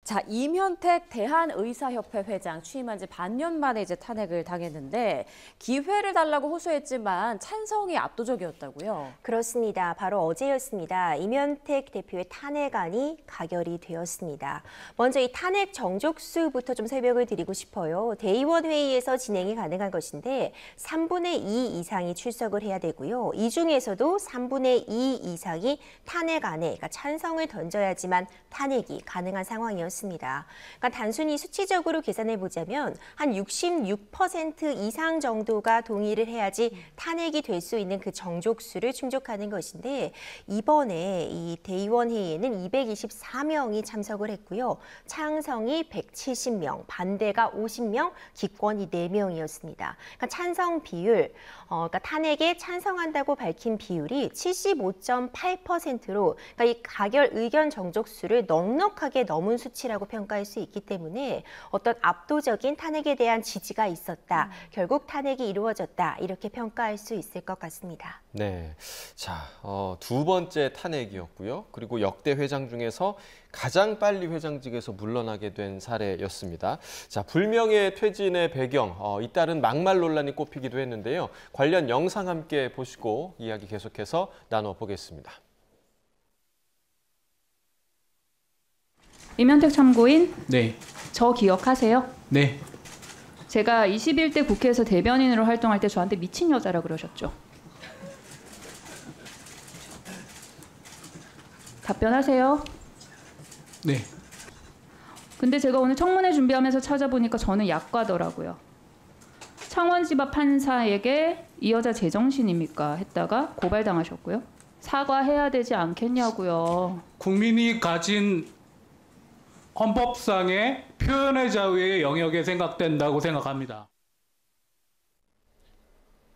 자, 이면택 대한의사협회 회장 취임한 지 반년 만에 이제 탄핵을 당했는데 기회를 달라고 호소했지만 찬성이 압도적이었다고요. 그렇습니다. 바로 어제였습니다. 이면택 대표의 탄핵안이 가결이 되었습니다. 먼저 이 탄핵 정족수부터 좀 설명을 드리고 싶어요. 대의원 회의에서 진행이 가능한 것인데 3분의 2 이상이 출석을 해야 되고요. 이 중에서도 3분의 2 이상이 탄핵안에 그러니까 찬성을 던져야지만 탄핵이 가능한 상황이었습니다. 그러니까 단순히 수치적으로 계산해 보자면 한 66% 이상 정도가 동의를 해야지 탄핵이 될 수 있는 그 정족수를 충족하는 것인데 이번에 이 대의원 회의에는 224명이 참석을 했고요. 찬성이 170명, 반대가 50명, 기권이 4명이었습니다. 그러니까 찬성 비율, 그러니까 탄핵에 찬성한다고 밝힌 비율이 75.8%로 그러니까 이 가결 의견 정족수를 넉넉하게 넘은 수치라고 평가할 수 있기 때문에 어떤 압도적인 탄핵에 대한 지지가 있었다. 결국 탄핵이 이루어졌다. 이렇게 평가할 수 있을 것 같습니다. 네, 자, 두 번째 탄핵이었고요. 그리고 역대 회장 중에서 가장 빨리 회장직에서 물러나게 된 사례였습니다. 자, 불명예 퇴진의 배경, 잇따른 막말 논란이 꼽히기도 했는데요. 관련 영상 함께 보시고 이야기 계속해서 나눠보겠습니다. 이면택 참고인? 네. 저 기억하세요? 네. 제가 21대 국회에서 대변인으로 활동할 때 저한테 미친 여자라 그러셨죠? 답변하세요. 네. 근데 제가 오늘 청문회 준비하면서 찾아보니까 저는 약과더라고요. 창원지법 판사에게 이 여자 제정신입니까? 했다가 고발당하셨고요. 사과해야 되지 않겠냐고요. 국민이 가진 헌법상의 표현의 자유의 영역에 생각된다고 생각합니다.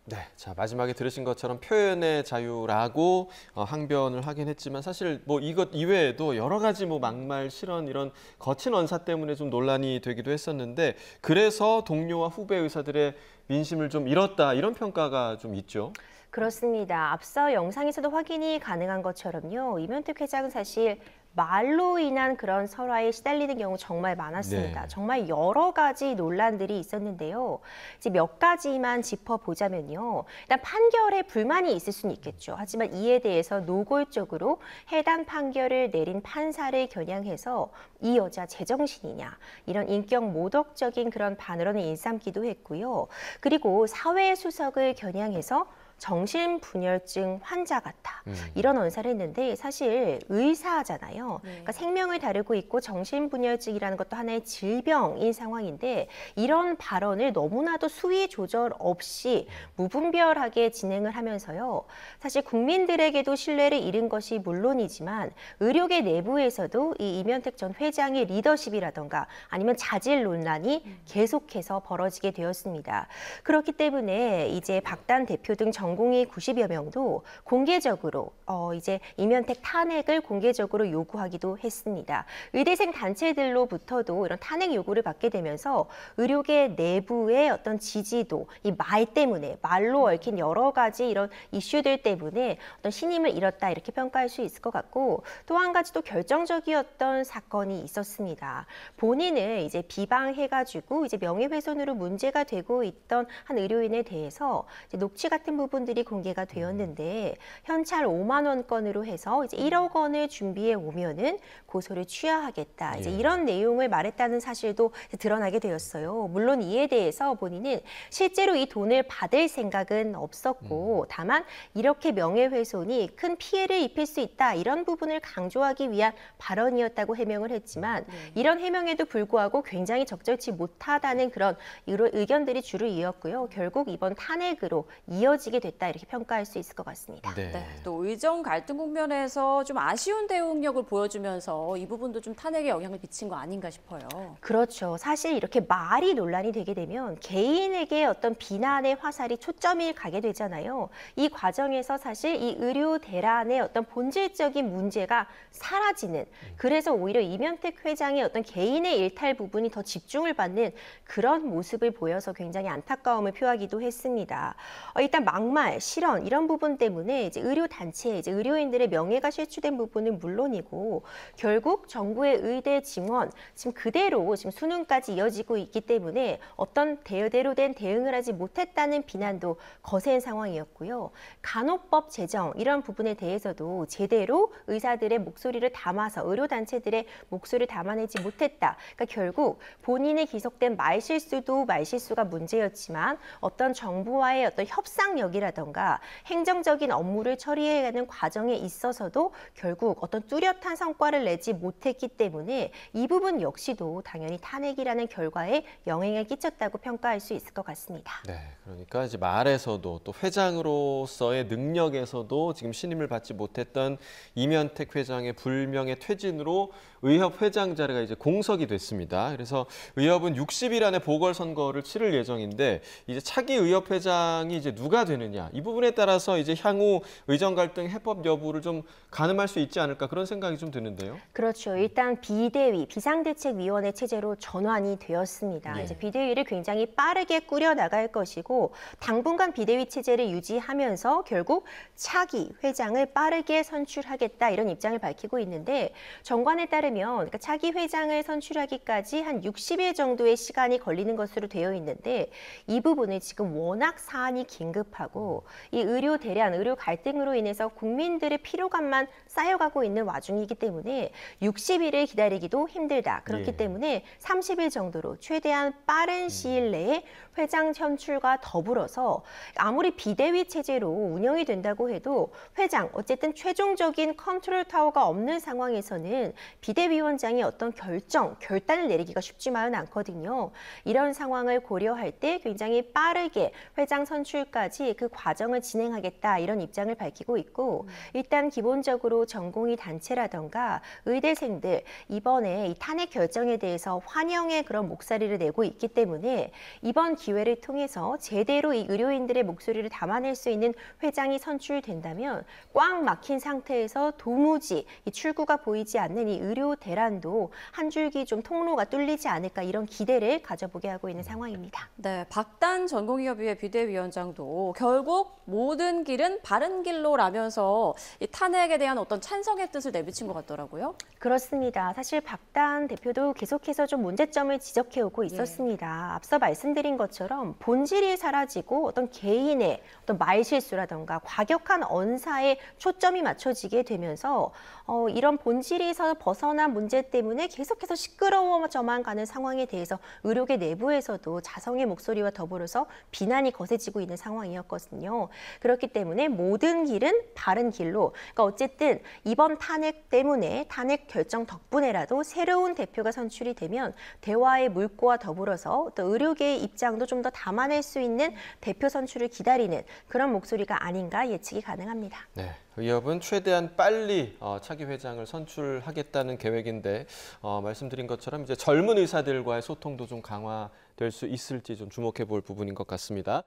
네, 자 마지막에 들으신 것처럼 표현의 자유라고 항변을 하긴 했지만 사실 뭐 이것 이외에도 여러 가지 뭐 막말, 실언 이런 거친 언사 때문에 좀 논란이 되기도 했었는데 그래서 동료와 후배 의사들의 민심을 좀 잃었다 이런 평가가 좀 있죠. 그렇습니다. 앞서 영상에서도 확인이 가능한 것처럼요. 이면택 회장은 사실 말로 인한 그런 설화에 시달리는 경우 정말 많았습니다. 네. 정말 여러 가지 논란들이 있었는데요. 이제 몇 가지만 짚어보자면요. 일단 판결에 불만이 있을 수는 있겠죠. 하지만 이에 대해서 노골적으로 해당 판결을 내린 판사를 겨냥해서 이 여자 제정신이냐 이런 인격 모독적인 그런 반언을 일삼기도 했고요. 그리고 사회수석을 겨냥해서 정신분열증 환자 같아 이런 언사를 했는데 사실 의사잖아요. 네. 그러니까 생명을 다루고 있고 정신분열증이라는 것도 하나의 질병인 상황인데 이런 발언을 너무나도 수위 조절 없이 무분별하게 진행을 하면서요. 사실 국민들에게도 신뢰를 잃은 것이 물론이지만 의료계 내부에서도 이 이면택 전 회장의 리더십이라던가 아니면 자질 논란이 계속해서 벌어지게 되었습니다. 그렇기 때문에 이제 박단 대표 등 전공의 90여 명도 공개적으로 이제 이면택 탄핵을 공개적으로 요구하기도 했습니다. 의대생 단체들로부터도 이런 탄핵 요구를 받게 되면서 의료계 내부의 어떤 지지도, 이 말 때문에 말로 얽힌 여러 가지 이런 이슈들 때문에 어떤 신임을 잃었다 이렇게 평가할 수 있을 것 같고 또 한 가지 또 결정적이었던 사건이 있었습니다. 본인을 이제 비방해가지고 이제 명예훼손으로 문제가 되고 있던 한 의료인에 대해서 이제 녹취 같은 부분들이 공개가 되었는데 현찰 5만 원권으로 해서 이제 1억 원을 준비해 오면은 고소를 취하하겠다. 이제 이런 내용을 말했다는 사실도 드러나게 되었어요. 물론 이에 대해서 본인은 실제로 이 돈을 받을 생각은 없었고 다만 이렇게 명예훼손이 큰 피해를 입힐 수 있다. 이런 부분을 강조하기 위한 발언이었다고 해명을 했지만 이런 해명에도 불구하고 굉장히 적절치 못하다는 그런 의견들이 주를 이었고요. 결국 이번 탄핵으로 이어지게 됐다 이렇게 평가할 수 있을 것 같습니다. 네. 네, 또 의정 갈등 국면에서 좀 아쉬운 대응력을 보여주면서 이 부분도 좀 탄핵에 영향을 미친 거 아닌가 싶어요. 그렇죠. 사실 이렇게 말이 논란이 되게 되면 개인에게 어떤 비난의 화살이 초점이 가게 되잖아요. 이 과정에서 사실 이 의료 대란의 어떤 본질적인 문제가 사라지는 그래서 오히려 이면택 회장의 어떤 개인의 일탈 부분이 더 집중을 받는 그런 모습을 보여서 굉장히 안타까움을 표하기도 했습니다. 일단 막말 낙마, 실언 이런 부분 때문에 이제 의료 단체, 이제 의료인들의 명예가 실추된 부분은 물론이고 결국 정부의 의대 증원 지금 그대로 지금 수능까지 이어지고 있기 때문에 어떤 대대로 된 대응을 하지 못했다는 비난도 거센 상황이었고요. 간호법 제정 이런 부분에 대해서도 제대로 의사들의 목소리를 담아서 의료 단체들의 목소리를 담아내지 못했다. 그러니까 결국 본인의 기속된 말실수도 말실수가 문제였지만 어떤 정부와의 어떤 협상력이라던가 행정적인 업무를 처리해가는 과정에 있어서도 결국 어떤 뚜렷한 성과를 내지 못했기 때문에 이 부분 역시도 당연히 탄핵이라는 결과에 영향을 끼쳤다고 평가할 수 있을 것 같습니다. 네, 그러니까 이제 말에서도 또 회장으로서의 능력에서도 지금 신임을 받지 못했던 이면택 회장의 불명예 퇴진으로 의협 회장 자리가 이제 공석이 됐습니다. 그래서 의협은 60일 안에 보궐선거를 치를 예정인데 이제 차기 의협 회장이 이제 누가 되느냐 이 부분에 따라서 이제 향후 의정 갈등 해법 여부를 좀 가늠할 수 있지 않을까 그런 생각이 좀 드는데요. 그렇죠. 일단 비대위, 비상대책위원회 체제로 전환이 되었습니다. 예. 이제 비대위를 굉장히 빠르게 꾸려 나갈 것이고 당분간 비대위 체제를 유지하면서 결국 차기 회장을 빠르게 선출하겠다 이런 입장을 밝히고 있는데 정관에 따르면 그러니까 차기 회장을 선출하기까지 한 60일 정도의 시간이 걸리는 것으로 되어 있는데 이 부분은 지금 워낙 사안이 긴급하고 이 의료 대란, 의료 갈등으로 인해서 국민들의 피로감만 쌓여가고 있는 와중이기 때문에 60일을 기다리기도 힘들다. 그렇기 예. 때문에 30일 정도로 최대한 빠른 시일 내에 회장 선출과 더불어서 아무리 비대위 체제로 운영이 된다고 해도 회장, 어쨌든 최종적인 컨트롤 타워가 없는 상황에서는 비대위원장이 어떤 결단을 내리기가 쉽지만은 않거든요. 이런 상황을 고려할 때 굉장히 빠르게 회장 선출까지 그 과정을 진행하겠다 이런 입장을 밝히고 있고 일단 기본적으로 전공의 단체라던가 의대생들 이번에 이 탄핵 결정에 대해서 환영의 그런 목소리를 내고 있기 때문에 이번 기회를 통해서 제대로 이 의료인들의 목소리를 담아낼 수 있는 회장이 선출된다면 꽉 막힌 상태에서 도무지 이 출구가 보이지 않는 이 의료 대란도 한 줄기 좀 통로가 뚫리지 않을까 이런 기대를 가져보게 하고 있는 상황입니다. 네, 박단 전공의협의회 비대위원장도 결국 모든 길은 바른 길로라면서 이 탄핵에 대한 어떤 찬성의 뜻을 내비친 것 같더라고요. 그렇습니다. 사실 박단 대표도 계속해서 좀 문제점을 지적해오고 있었습니다. 앞서 말씀드린 것처럼 본질이 사라지고 어떤 개인의 어떤 말실수라던가 과격한 언사에 초점이 맞춰지게 되면서 이런 본질에서 벗어난 문제 때문에 계속해서 시끄러워져만 가는 상황에 대해서 의료계 내부에서도 자성의 목소리와 더불어서 비난이 거세지고 있는 상황이었거든요. 그렇기 때문에 모든 길은 바른 길로, 그러니까 어쨌든 이번 탄핵 때문에 탄핵 결정 덕분에라도 새로운 대표가 선출이 되면 대화의 물꼬와 더불어서 또 의료계의 입장도 좀 더 담아낼 수 있는 대표 선출을 기다리는 그런 목소리가 아닌가 예측이 가능합니다. 네, 의협은 최대한 빨리 차기 회장을 선출하겠다는 계획인데 말씀드린 것처럼 이제 젊은 의사들과의 소통도 좀 강화될 수 있을지 좀 주목해 볼 부분인 것 같습니다.